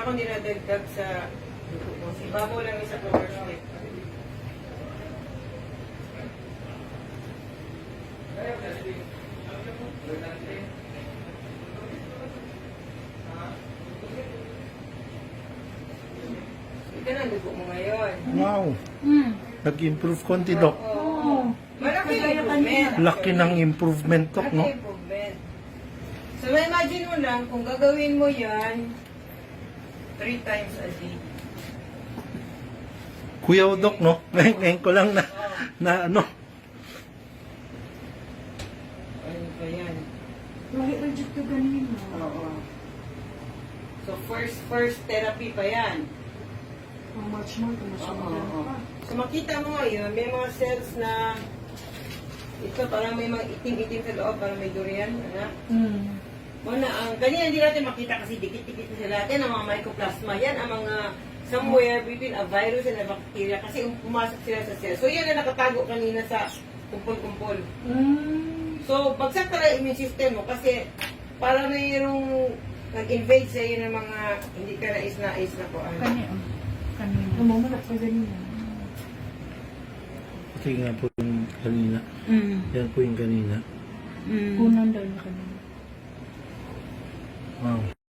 ko niladagdag sa dugo mo. Ibabaw lang yung sa flashlight. Ika na dugo mo ngayon. Wow. Nag-improve konti, Dok. Oo. Malaki yung improvement. Laki ng improvement, Dok, no? Malaki improvement. So, imagine mo lang, kung gagawin mo yan 3 times a day. Kuya Dok, no? Ngayon ko lang na ano. Ano pa yan? Reject ka ganun. Oo. So, first therapy pa yan. Much more, much Oo. more. So, makita mo ngayon, may mga cells na ito, parang may mga itim-itim sa loob, parang may durian, anak. Muna, ganyan hindi natin makita kasi dikit-dikit na sila natin, ang mga mycoplasma. Yan ang mga somewhere between a virus and a bacteria kasi pumasok sila sa cell. So, yan ang nakatago kanina sa kumpol-kumpol. So, bagsak talaga yung immune system mo kasi para mayroong nag-invade sa iyo ng mga hindi ka nais na po. Kanina. Namamanap ka ganina. Ito nga po yung kanina. Yan po yung kanina. Kunan daw na kanina. Wow.